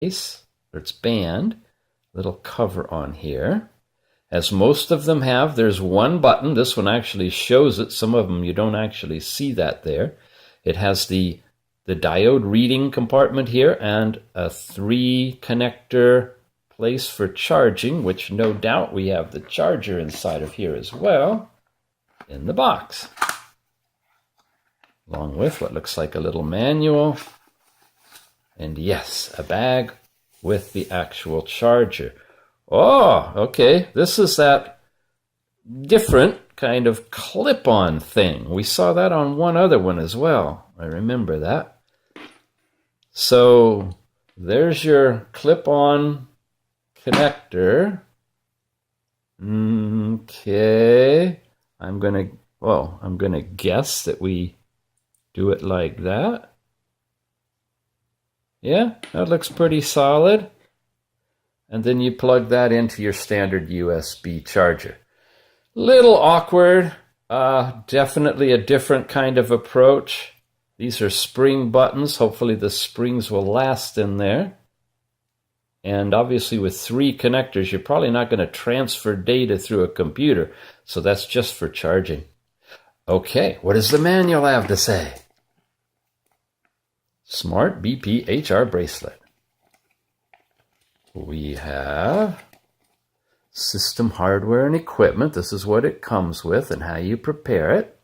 case, or its band, little cover on here. As most of them have, there's one button. This one actually shows it. Some of them you don't actually see that there. It has the diode reading compartment here and a 3-connector place for charging, which no doubt we have the charger inside of here as well in the box, along with what looks like a little manual. And yes, a bag with the actual charger. Oh, okay. This is that different kind of clip-on thing. We saw that on one other one as well. I remember that. So there's your clip-on connector. Okay. I'm gonna guess that we do it like that. Yeah, that looks pretty solid. And then you plug that into your standard USB charger. Little awkward, definitely a different kind of approach. These are spring buttons. Hopefully the springs will last in there. And obviously with 3 connectors, you're probably not going to transfer data through a computer. So that's just for charging. Okay, what does the manual have to say? Smart BP HR bracelet. We have system hardware and equipment. This is what it comes with and how you prepare it.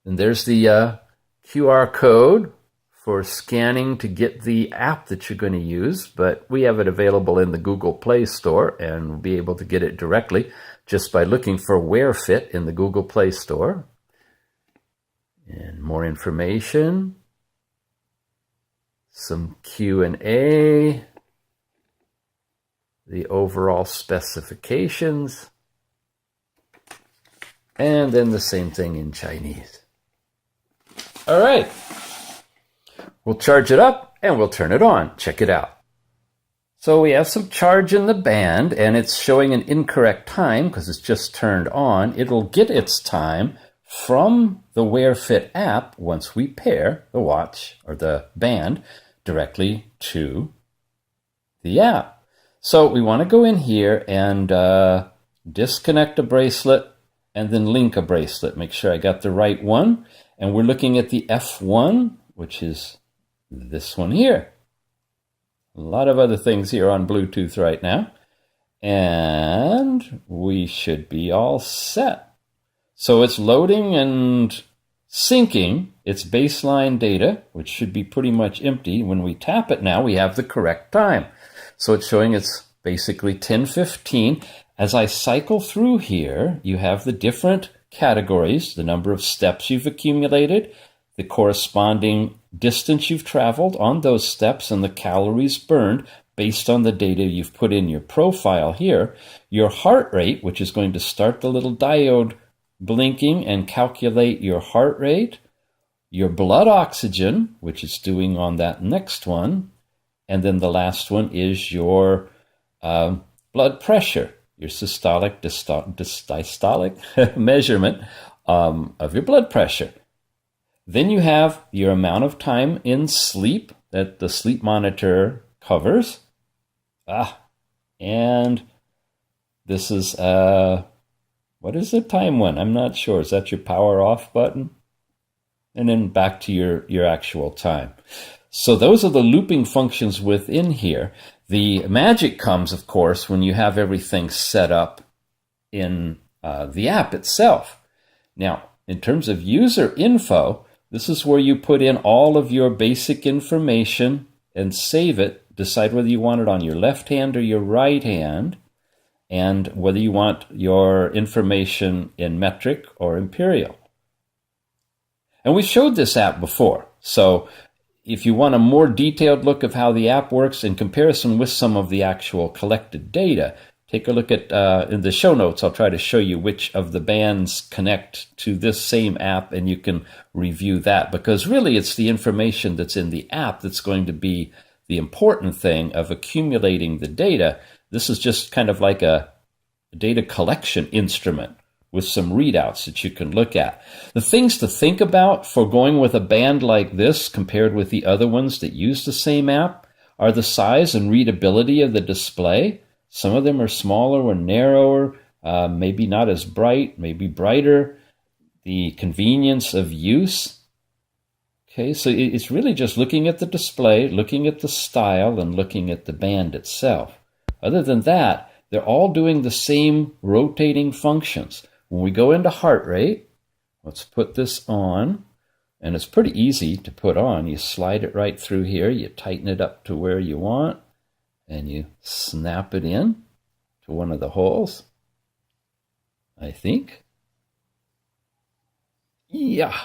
And there's the QR code for scanning to get the app that you're going to use, but we have it available in the Google Play Store, and we'll be able to get it directly just by looking for Wear Fit in the Google Play Store. And more information, some Q&A, the overall specifications, and then the same thing in Chinese. All right, we'll charge it up and we'll turn it on. Check it out. So we have some charge in the band, and it's showing an incorrect time because it's just turned on. It'll get its time from the Wear Fit app once we pair the watch or the band directly to the app. So we want to go in here and disconnect a bracelet and then link a bracelet. Make sure I got the right one. And we're looking at the F1, which is this one here. A lot of other things here on Bluetooth right now. And we should be all set. So it's loading and syncing its baseline data, which should be pretty much empty. When we tap it now, we have the correct time. So it's showing it's basically 10:15. As I cycle through here, you have the different categories, the number of steps you've accumulated, the corresponding distance you've traveled on those steps, and the calories burned based on the data you've put in your profile here. Your heart rate, which is going to start the little diode blinking and calculate your heart rate, your blood oxygen, which it's doing on that next one, and then the last one is your blood pressure, your systolic, diastolic measurement of your blood pressure. Then you have your amount of time in sleep that the sleep monitor covers. And this is, what is the time one? I'm not sure. Is that your power off button? And then back to your actual time. So those are the looping functions within here. The magic comes, of course, when you have everything set up in the app itself. Now, in terms of user info, this is where you put in all of your basic information and save it. Decide whether you want it on your left hand or your right hand, and whether you want your information in metric or imperial. And we showed this app before, so if you want a more detailed look of how the app works in comparison with some of the actual collected data, take a look at, in the show notes, I'll try to show you which of the bands connect to this same app, and you can review that, because really it's the information that's in the app that's going to be the important thing of accumulating the data. This is just kind of like a data collection instrument with some readouts that you can look at. The things to think about for going with a band like this compared with the other ones that use the same app are the size and readability of the display. Some of them are smaller or narrower, maybe not as bright, maybe brighter. The convenience of use. Okay, so it's really just looking at the display, looking at the style, and looking at the band itself. Other than that, they're all doing the same rotating functions. When we go into heart rate, let's put this on, and it's pretty easy to put on. You slide it right through here, you tighten it up to where you want, and you snap it in to one of the holes, I think. Yeah.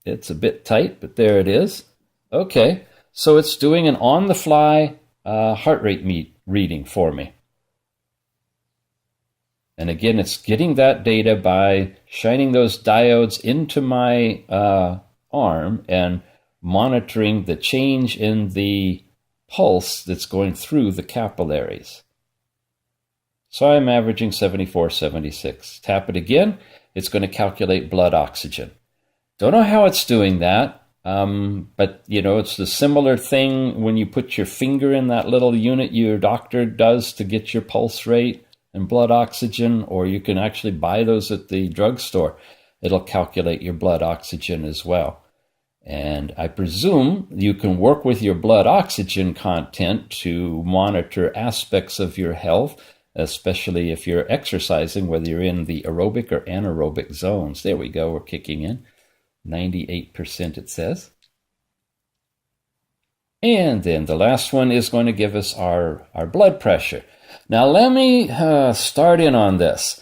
It's a bit tight, but there it is. Okay, so it's doing an on-the-fly heart rate reading for me. And again, it's getting that data by shining those diodes into my arm and monitoring the change in the pulse that's going through the capillaries. So I'm averaging 74, 76. Tap it again, it's going to calculate blood oxygen. Don't know how it's doing that, but, it's the similar thing when you put your finger in that little unit your doctor does to get your pulse rate and blood oxygen, or you can actually buy those at the drugstore. It'll calculate your blood oxygen as well. And I presume you can work with your blood oxygen content to monitor aspects of your health, especially if you're exercising, whether you're in the aerobic or anaerobic zones. There we go, we're kicking in. 98% it says. And then the last one is going to give us our blood pressure. Now let me start in on this.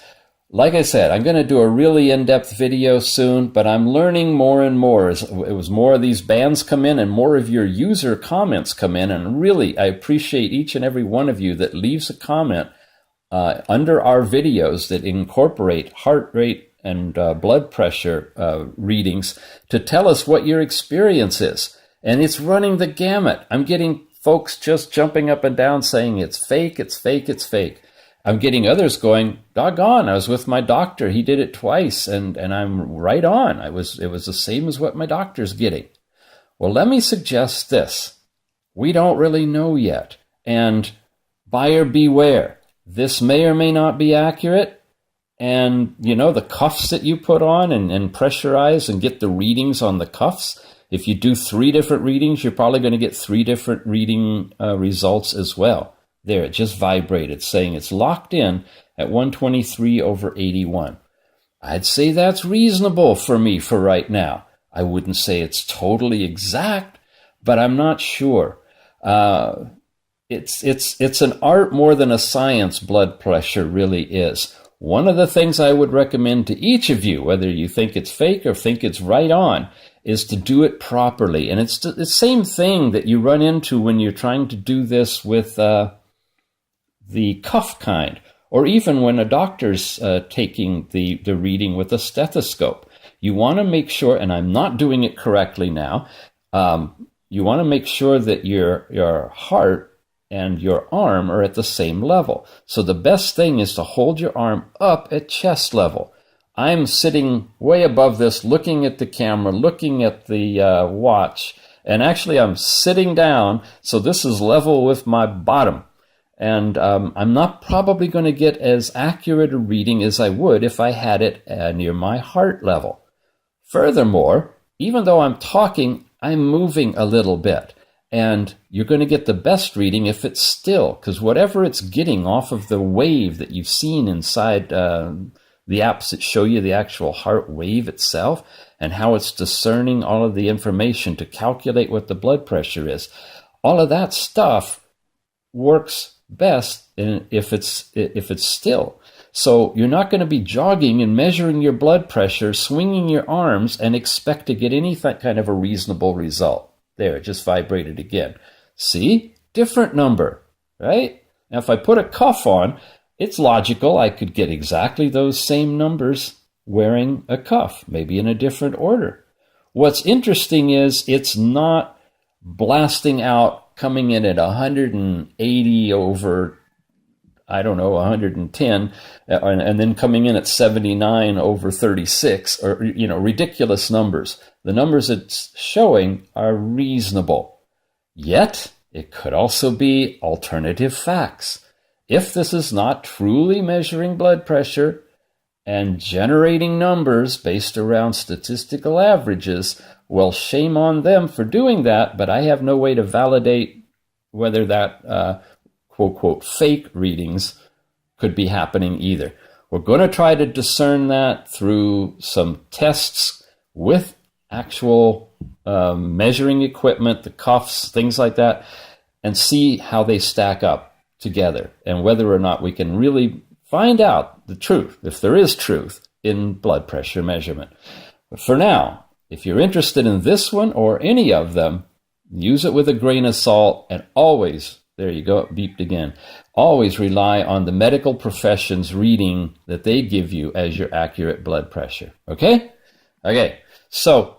Like I said, I'm going to do a really in-depth video soon, but I'm learning more and more as more of these bands come in and more of your user comments come in. And really, I appreciate each and every one of you that leaves a comment under our videos that incorporate heart rate and blood pressure readings to tell us what your experience is. And it's running the gamut. I'm getting folks just jumping up and down saying it's fake, it's fake, it's fake. I'm getting others going, doggone, I was with my doctor. He did it twice, and I'm right on. It was the same as what my doctor's getting. Well, let me suggest this. We don't really know yet. And buyer beware. This may or may not be accurate. And, the cuffs that you put on and pressurize and get the readings on the cuffs, if you do 3 different readings, you're probably going to get 3 different reading results as well. There, it just vibrated, saying it's locked in at 123/81. I'd say that's reasonable for me for right now. I wouldn't say it's totally exact, but I'm not sure. It's an art more than a science, blood pressure really is. One of the things I would recommend to each of you, whether you think it's fake or think it's right on, is to do it properly. And it's the same thing that you run into when you're trying to do this with the cuff kind, or even when a doctor's taking the reading with a stethoscope. You want to make sure, and I'm not doing it correctly now, you want to make sure that your heart and your arm are at the same level. So the best thing is to hold your arm up at chest level. I'm sitting way above this, looking at the camera, looking at the watch, and actually I'm sitting down, so this is level with my bottom. And I'm not probably going to get as accurate a reading as I would if I had it near my heart level. Furthermore, even though I'm talking, I'm moving a little bit. And you're going to get the best reading if it's still, because whatever it's getting off of the wave that you've seen inside the apps that show you the actual heart wave itself and how it's discerning all of the information to calculate what the blood pressure is, all of that stuff works best if it's still. So you're not going to be jogging and measuring your blood pressure, swinging your arms, and expect to get any kind of a reasonable result. There, it just vibrated again. See? Different number, right? Now, if I put a cuff on, it's logical I could get exactly those same numbers wearing a cuff, maybe in a different order. What's interesting is it's not blasting out, coming in at 180 over I don't know, 110, and then coming in at 79 over 36, or, ridiculous numbers. The numbers it's showing are reasonable. Yet, it could also be alternative facts. If this is not truly measuring blood pressure and generating numbers based around statistical averages, well, shame on them for doing that, but I have no way to validate whether that quote, fake readings could be happening either. We're going to try to discern that through some tests with actual measuring equipment, the cuffs, things like that, and see how they stack up together and whether or not we can really find out the truth, if there is truth in blood pressure measurement. But for now, if you're interested in this one or any of them, use it with a grain of salt, and always, there you go, it beeped again, always rely on the medical profession's reading that they give you as your accurate blood pressure. Okay? Okay, so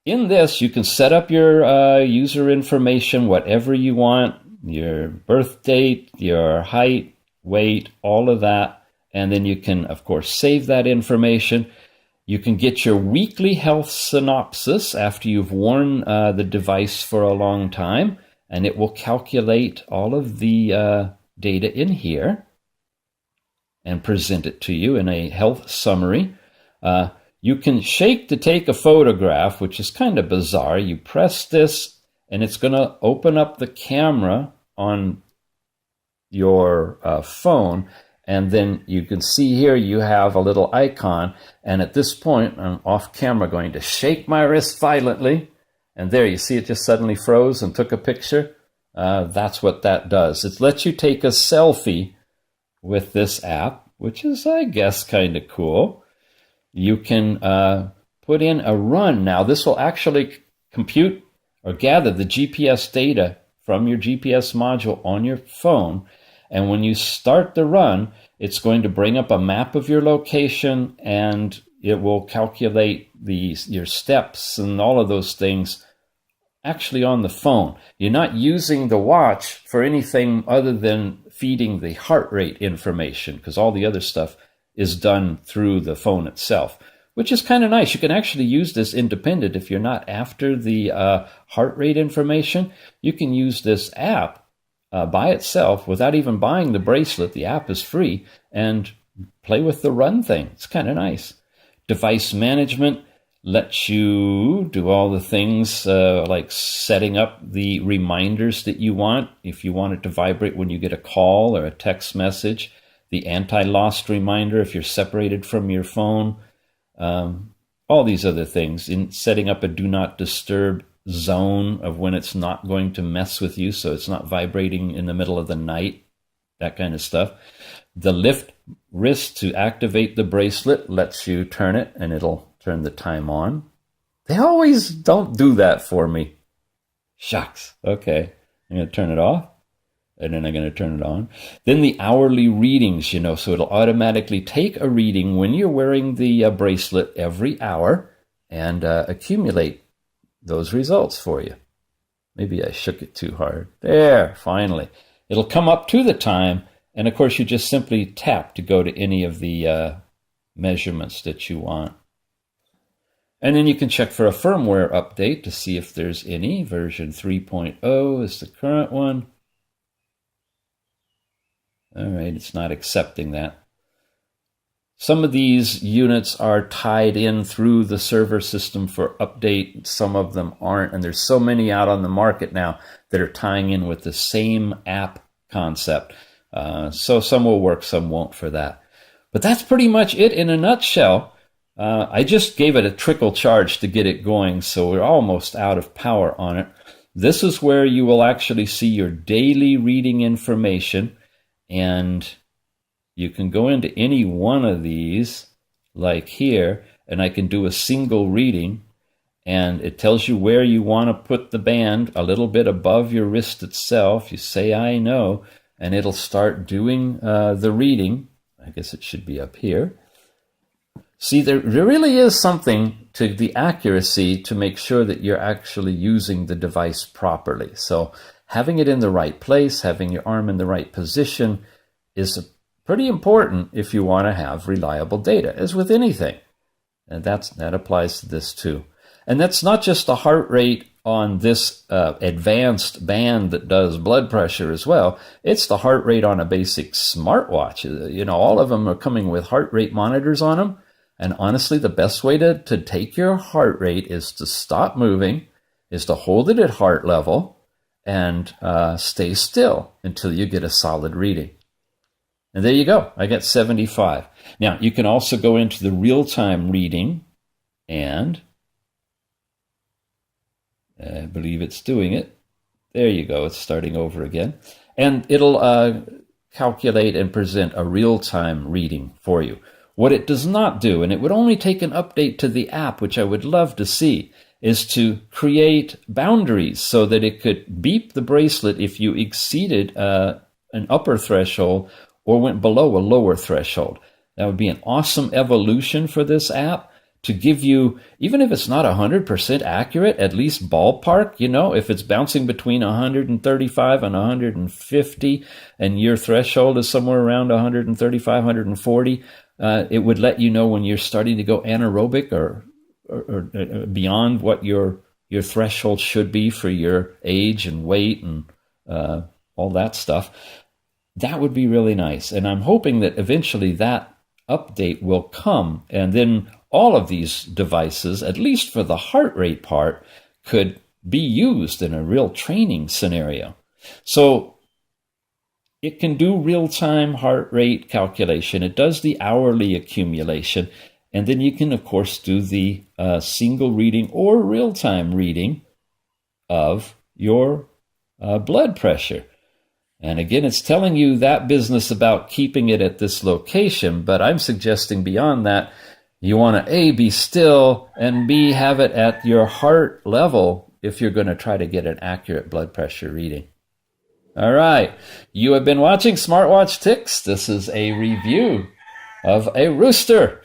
in this, you can set up your user information, whatever you want, your birth date, your height, weight, all of that, and then you can, of course, save that information. You can get your weekly health synopsis after you've worn the device for a long time, and it will calculate all of the data in here and present it to you in a health summary. You can shake to take a photograph, which is kind of bizarre. You press this, and it's going to open up the camera on your phone, and then you can see here you have a little icon, and at this point I'm off camera going to shake my wrist violently, and there you see it just suddenly froze and took a picture. That's what that does. It lets you take a selfie with this app, which is, I guess, kind of cool. You can put in a run. Now this will actually compute or gather the GPS data from your GPS module on your phone. And when you start the run, it's going to bring up a map of your location, and it will calculate your steps and all of those things actually on the phone. You're not using the watch for anything other than feeding the heart rate information, because all the other stuff is done through the phone itself, which is kind of nice. You can actually use this independent. If you're not after the heart rate information, you can use this app by itself without even buying the bracelet. The app is free, and play with the run thing. It's kind of nice. Device management lets you do all the things like setting up the reminders that you want. If you want it to vibrate when you get a call or a text message, the anti-lost reminder if you're separated from your phone, all these other things. In setting up a do not disturb zone of when it's not going to mess with you, so it's not vibrating in the middle of the night, that kind of stuff. The lift wrist to activate the bracelet lets you turn it, and it'll turn the time on. They always don't do that for me. Shucks. Okay, I'm going to turn it off, and then I'm going to turn it on. Then the hourly readings, so it'll automatically take a reading when you're wearing the bracelet every hour and accumulate those results for you. Maybe I shook it too hard. There, finally. It'll come up to the time, and of course you just simply tap to go to any of the measurements that you want. And then you can check for a firmware update to see if there's any. Version 3.0 is the current one. All right, it's not accepting that. Some of these units are tied in through the server system for update. Some of them aren't, and there's so many out on the market now that are tying in with the same app concept. So some will work, some won't for that. But that's pretty much it in a nutshell. I just gave it a trickle charge to get it going, so we're almost out of power on it. This is where you will actually see your daily reading information, and you can go into any one of these, like here, and I can do a single reading, and it tells you where you want to put the band, a little bit above your wrist itself. You say, I know, and it'll start doing the reading. I guess it should be up here. See, there really is something to the accuracy to make sure that you're actually using the device properly. So having it in the right place, having your arm in the right position, is pretty important if you want to have reliable data, as with anything. And that applies to this too. And that's not just the heart rate on this advanced band that does blood pressure as well. It's the heart rate on a basic smartwatch. All of them are coming with heart rate monitors on them. And honestly, the best way to take your heart rate is to stop moving, is to hold it at heart level, and stay still until you get a solid reading. And there you go. I got 75. Now, you can also go into the real-time reading, and I believe it's doing it. There you go. It's starting over again. And it'll calculate and present a real-time reading for you. What it does not do, and it would only take an update to the app, which I would love to see, is to create boundaries so that it could beep the bracelet if you exceeded an upper threshold or went below a lower threshold. That would be an awesome evolution for this app to give you, even if it's not 100% accurate, at least ballpark, if it's bouncing between 135 and 150 and your threshold is somewhere around 135, 140, it would let you know when you're starting to go anaerobic or beyond what your threshold should be for your age and weight and all that stuff. That would be really nice. And I'm hoping that eventually that update will come, and then all of these devices, at least for the heart rate part, could be used in a real training scenario. So it can do real-time heart rate calculation. It does the hourly accumulation. And then you can, of course, do the single reading or real-time reading of your blood pressure. And again, it's telling you that business about keeping it at this location, but I'm suggesting beyond that, you want to A, be still, and B, have it at your heart level if you're going to try to get an accurate blood pressure reading. All right, you have been watching Smartwatch Ticks. This is a review of a rooster.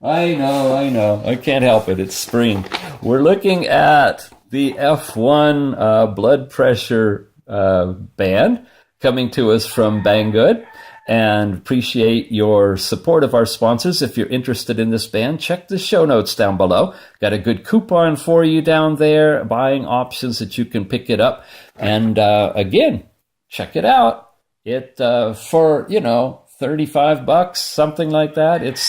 I know. I can't help it. It's spring. We're looking at the F1 blood pressure band coming to us from Banggood, and appreciate your support of our sponsors. If you're interested in this band, check the show notes down below. Got a good coupon for you down there, buying options that you can pick it up. And again, check it out. It for $35, something like that.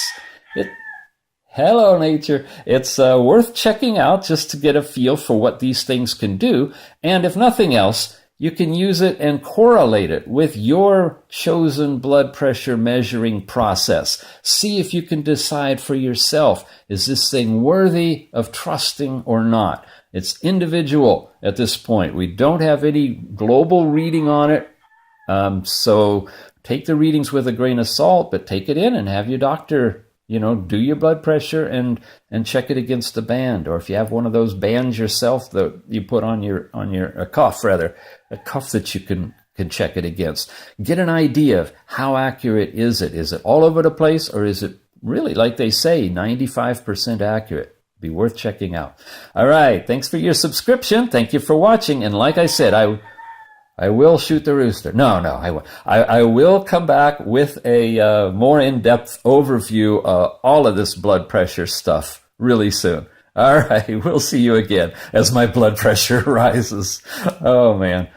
Hello, nature. It's worth checking out just to get a feel for what these things can do. And if nothing else, you can use it and correlate it with your chosen blood pressure measuring process. See if you can decide for yourself, is this thing worthy of trusting or not? It's individual at this point. We don't have any global reading on it. So take the readings with a grain of salt, but take it in and have your doctor do your blood pressure and check it against the band. Or if you have one of those bands yourself that you put on a cuff that you can check it against. Get an idea of how accurate is it. Is it all over the place, or is it really, like they say, 95% accurate? Be worth checking out. All right. Thanks for your subscription. Thank you for watching. And like I said, I will shoot the rooster. No, I won't. I will come back with a more in-depth overview of all of this blood pressure stuff really soon. All right, we'll see you again as my blood pressure rises. Oh, man.